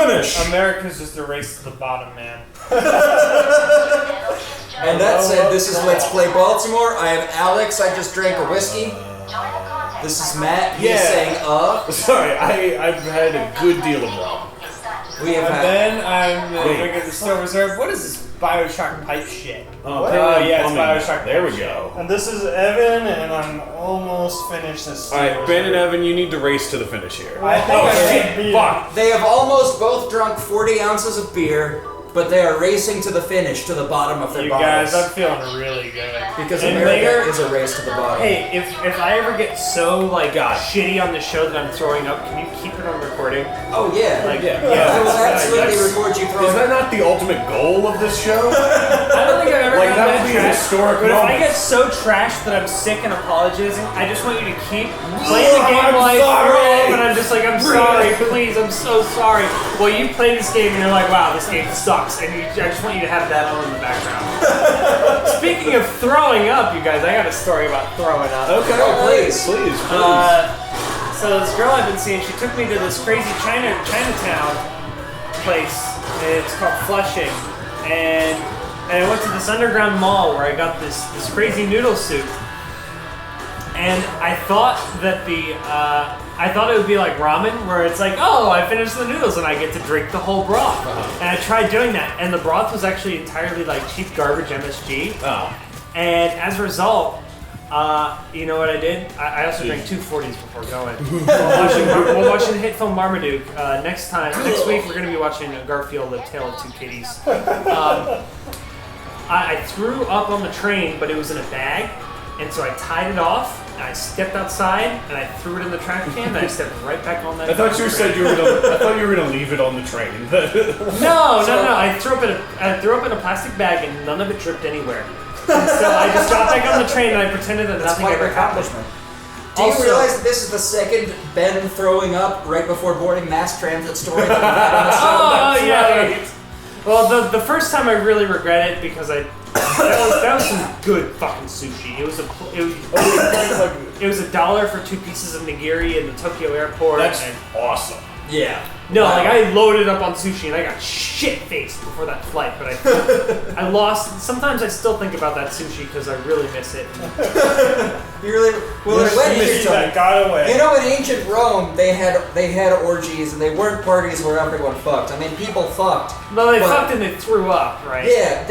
finish. America's just a race to the bottom, man. And that said, this is Let's Play Baltimore. I am Alex. I just drank a whiskey. This is Matt. He's saying Sorry, I've had a good deal of rum. We have had. Then I'm drinking the Still Reserve. What is this Bioshock pipe shit? Oh, yeah, it's Bioshock. There we go. And this is Evan, and I'm almost finished this. Alright, Ben and Evan, you need to race to the finish here. I think I should be. Fuck! They have almost both drunk 40 ounces of beer, but they are racing to the finish, to the bottom of their You bottles. guys, I'm feeling really good. Because And America later- is a race to the bottom. Hey, if I ever get so shitty on the show that I'm throwing up, can you keep it on recording? Oh yeah. Like, Yeah. I will absolutely That's- record you Is throwing that not the ultimate goal of this show? I don't think I've ever Like, gotten that would be a trash, historic but if I moment. get so trashed that I'm sick and apologizing, I just want you to keep playing the game I'm while I sorry. throw up, and I'm just like, I'm sorry, please, I'm so sorry. Well, you play this game and you're like, wow, this game sucks, and I just want you to have that on in the background. Speaking of throwing up, you guys, I got a story about throwing up. Okay, please. Please. So this girl I've been seeing, she took me to this crazy Chinatown place. It's called Flushing, and I went to this underground mall where I got this crazy noodle soup. And I thought that I thought it would be like ramen, where it's like, oh, I finished the noodles and I get to drink the whole broth. And I tried doing that, and the broth was actually entirely like cheap garbage MSG. Oh. And as a result, you know what I did? I also drank 2 40s before going. We're watching the hit film Marmaduke. Next week we're going to be watching Garfield: The Tale of Two Kitties. I threw up on the train, but it was in a bag, and so I tied it off. And I stepped outside and I threw it in the trash can, and I stepped right back on that. I thought you said you were gonna leave it on the train. No. I threw up in a plastic bag, and none of it dripped anywhere. And so I just got back on the train and I pretended that That's nothing quite ever an happened. accomplishment. Do you realize that this is the second Ben throwing up right before boarding mass transit story that we've had on the show? Oh yeah. Well, the first time I really regret it because that was some good fucking sushi. It was $1 for 2 pieces of nigiri in the Tokyo airport. That's awesome. Yeah. No, like I loaded up on sushi and I got shit-faced before that flight, but I lost. Sometimes I still think about that sushi because I really miss it. You really? Well, when that got away. you know, in ancient Rome, they had orgies, and they weren't parties where everyone fucked. I mean, people fucked. No, they but- fucked and they threw up, right? Yeah,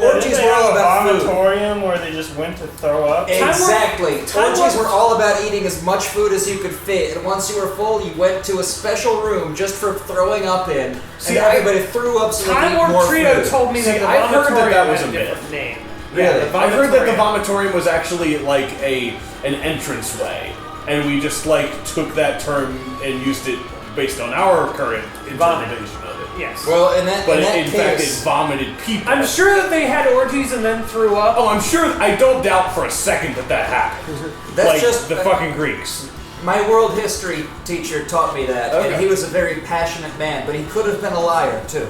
orgies Didn't they were all have about a food. vomitorium where they just went to throw up? Exactly. Time Orgies warp- were all about eating as much food as you could fit, and once you were full, you went to a special room just for throwing up in, and everybody threw up so they could Time eat Warp more Trio food. told me that the I've heard vomitorium that was had a a different name. Really? I've heard that the vomitorium was actually like an entranceway, and we just like took that term and used it based on our current interpretation of it. Yes. Well, in that fact, it case, vomited people. I'm sure that they had orgies and then threw up. Oh, I'm sure. I don't doubt for a second that happened. That's like just the fucking Greeks. My world history teacher taught me that, Okay. and he was a very passionate man, but he could have been a liar too.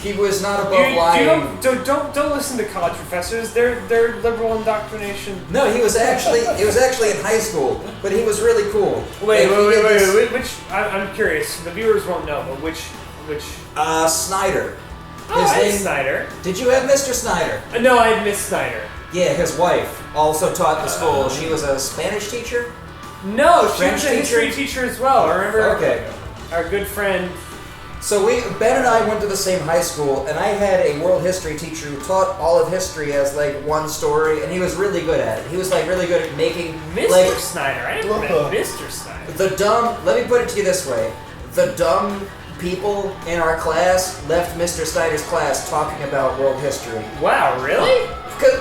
He was not above lying. Don't listen to college professors. They're liberal indoctrination. No, it was actually in high school, but he was really cool. Wait. Like, he did this- Which I'm curious. The viewers won't know, but which? Snyder. Oh, I had Snyder. Did you have Mr. Snyder? No, I had Miss Snyder. Yeah, his wife also taught the school. She was a Spanish teacher. No, she French was a history teacher as well. I remember. Okay. Our good friend. So Ben and I went to the same high school, and I had a world history teacher who taught all of history as like one story, and he was really good at it. He was like really good at making Mr. Snyder. I didn't know Mr. Snyder. Let me put it to you this way. The dumb people in our class left Mr. Snyder's class talking about world history. Wow, really?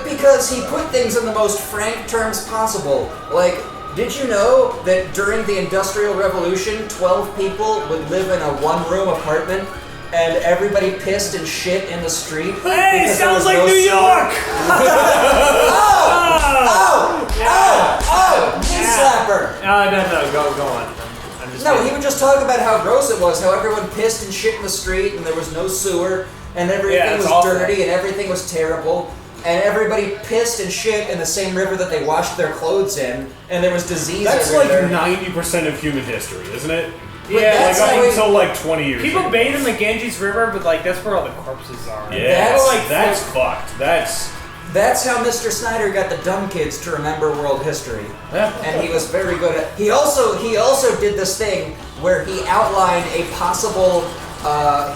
Because he put things in the most frank terms possible. Like, did you know that during the Industrial Revolution, 12 people would live in a one-room apartment, and everybody pissed and shit in the street? Hey, because sounds there like was New no York! Knee slapper! No, go on. I'm just No, kidding. he would just talk about how gross it was, how everyone pissed and shit in the street, and there was no sewer, and everything was awful. dirty, and everything was terrible, and everybody pissed and shit in the same river that they washed their clothes in, and there was disease That's everywhere. like 90% of human history, isn't it? But Yeah, that's Like how up we- until like 20 years People ago. bathe in the Ganges River, but like that's where all the corpses are. Yeah, That's- that's fucked. That's how Mr. Snyder got the dumb kids to remember world history, and he was very good at. He also did this thing where he outlined a possible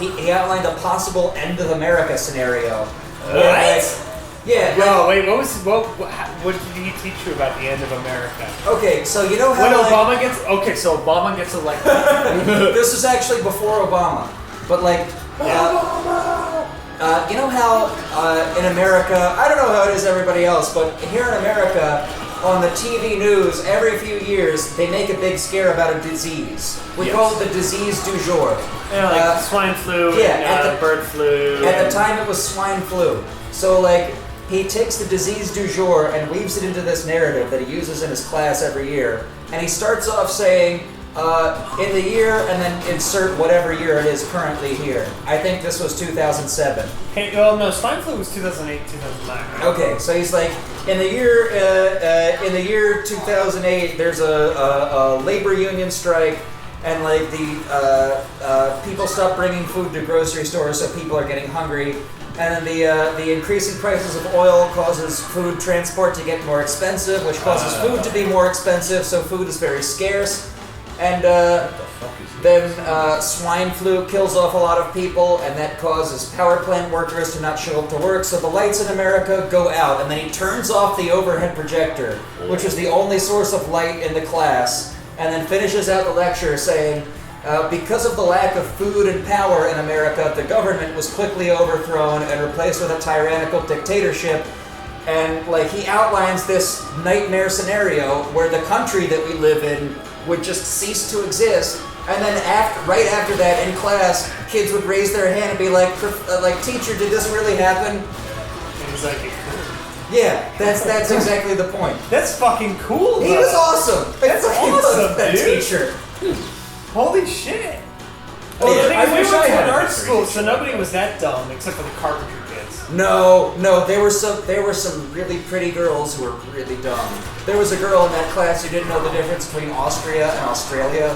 he outlined a possible end of America scenario. Where, What? Yeah. No, wait. What did he teach you about the end of America? Okay, so you know how When like, Obama gets so Obama gets elected. this was actually before Obama, but like. You know how in America, I don't know how it is everybody else, but here in America, on the TV news, every few years, they make a big scare about a disease. We call it the disease du jour. Yeah, like swine flu and bird flu. At the time, it was swine flu. So, like, he takes the disease du jour and weaves it into this narrative that he uses in his class every year. And he starts off saying, in the year, and then insert whatever year it is currently here. I think this was 2007. Hey, well, no, swine flu was 2008, 2009. Right? Okay, so he's like, in the year 2008, there's a labor union strike, and like the people stop bringing food to grocery stores, so people are getting hungry. And then the increasing prices of oil causes food transport to get more expensive, which causes food to be more expensive, so food is very scarce. And then swine flu kills off a lot of people, and that causes power plant workers to not show up to work, so the lights in America go out. And then he turns off the overhead projector, which was the only source of light in the class, and then finishes out the lecture saying, because of the lack of food and power in America, the government was quickly overthrown and replaced with a tyrannical dictatorship. And like he outlines this nightmare scenario where the country that we live in would just cease to exist, and then right after that in class, kids would raise their hand and be like, teacher, did this really happen? And he's like, Yeah, that's exactly the point. that's fucking cool. He though. was awesome. That's He awesome, loved that dude. teacher. Holy shit. Oh, Well, yeah, the thing I is, we wish went I to had an a art history school, teacher. so nobody was that dumb except for the carpentry kids. No, there were some really pretty girls who were really dumb. There was a girl in that class who didn't know the difference between Austria and Australia,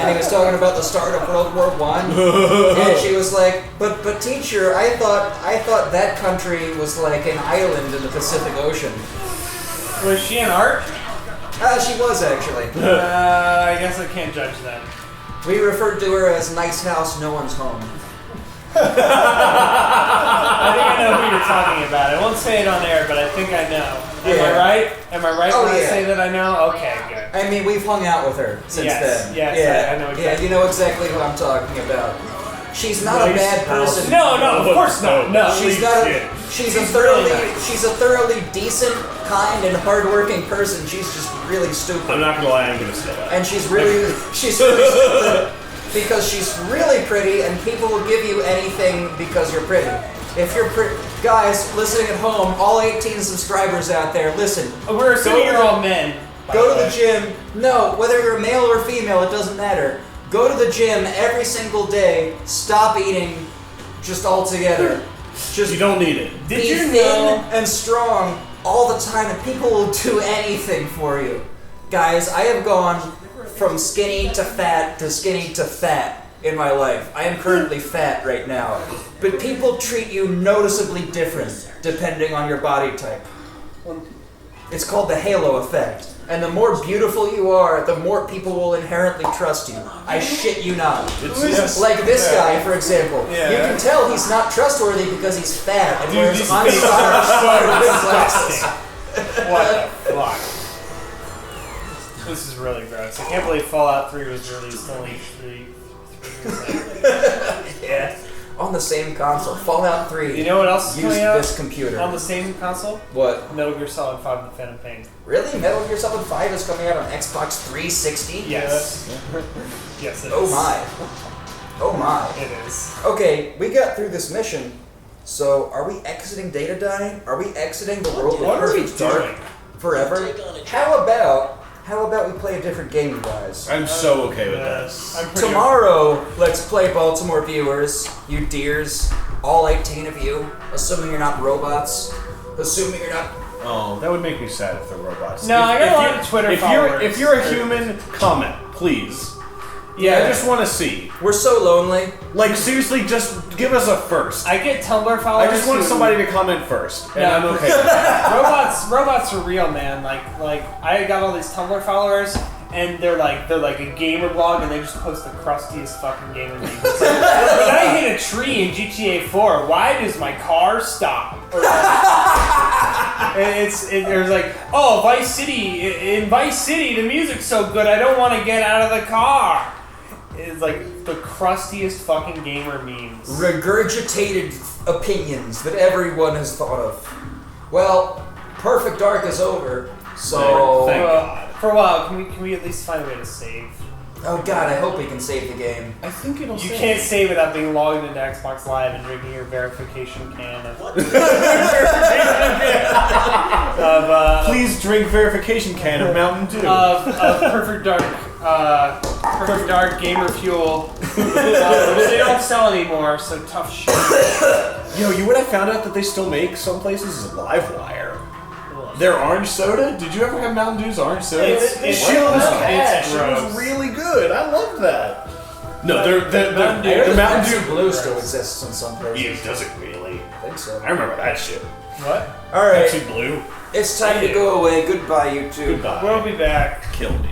and he was talking about the start of World War I, and she was like, "But teacher, I thought that country was like an island in the Pacific Ocean." Was she in art? She was actually. I guess I can't judge that. We referred to her as "nice house, no one's home." I think I know who you're talking about. I won't say it on air, but I think I know. Am I right? Am I right Oh, when I yeah. say that I know? Okay, good. I mean, we've hung out with her since Yes, then. yes, yeah, I know exactly. Yeah, you know exactly who I'm talking about. She's not a Nice bad house. person. No, of course not. No, She's Holy not. shit. She's a She's thoroughly. really nice. She's a thoroughly decent, kind, and hardworking person. She's just really stupid. I'm not gonna lie, I'm gonna say that. And she's really stupid because she's really pretty, and people will give you anything because you're pretty. If you're guys listening at home, all 18 subscribers out there, listen. We're assuming you're all men. Go to the gym. No, whether you're male or female, it doesn't matter. Go to the gym every single day. Stop eating just altogether. Just You don't need it. Did be you thin know? and strong all the time, and people will do anything for you. Guys, I have gone from skinny to fat to skinny to fat in my life. I am currently fat right now. But people treat you noticeably different depending on your body type. It's called the halo effect. And the more beautiful you are, the more people will inherently trust you. I shit you not. It's Like this guy, for example. Yeah. You can tell he's not trustworthy because he's fat and wears these unstylish glasses. What the fuck? This is really gross. I can't believe Fallout 3 was released only 3 years later. Yeah. On the same console. Fallout 3. You know what else is Used coming out this computer. on the same console? What? Metal Gear Solid 5: The Phantom Pain. Really? Metal Gear Solid 5 is coming out on Xbox 360? Yes. Yes, it is. Oh my. Oh my. It is. Okay, we got through this mission. So, are we exiting Datadyne? Are we exiting the world What of are we Perfect Dark doing? forever? How about we play a different game, you guys? I'm so okay with Yes. that. I'm pretty Tomorrow, let's play Baltimore viewers, you dears, all 18 of you, assuming you're not robots, assuming you're not... Oh, that would make me sad if they're robots. No, I got a lot you- of Twitter if followers. If you're a human, comment, please. Yeah, I just want to see. We're so lonely. Like, seriously, just give us a first. I get Tumblr followers. I just want who- somebody to comment first, and Yeah. I'm okay with that. robots are real, man. Like I got all these Tumblr followers, and they're like a gamer blog, and they just post the crustiest fucking gamer memes. It's like, when I hit a tree in GTA 4, why does my car stop? Or there's like, oh, Vice City. In Vice City, the music's so good, I don't want to get out of the car. It's like the crustiest fucking gamer memes. Regurgitated opinions that everyone has thought of. Well, Perfect Dark is over, so... Thank God. For a while, can we at least find a way to save? Oh god, I hope we can save the game. I think it'll You save. can't save without being logged into Xbox Live and drinking your verification can of... Please drink verification can of Mountain Dew. of Perfect Dark Gamer Fuel. Which they don't sell anymore, so tough shit. Yo, you would have found out that they still make some places is Livewire. Their orange soda? Did you ever have Mountain Dew's orange soda? It's shit was gross. cash. It's It was gross. really good. I loved that. No, the Mountain Dew Blue still exists in some places. Yeah, does it really? I think so. I remember that shit. What? Alright, Pepsi Blue. it's time to go away. Goodbye, you two. Goodbye. We'll be back. Kill me.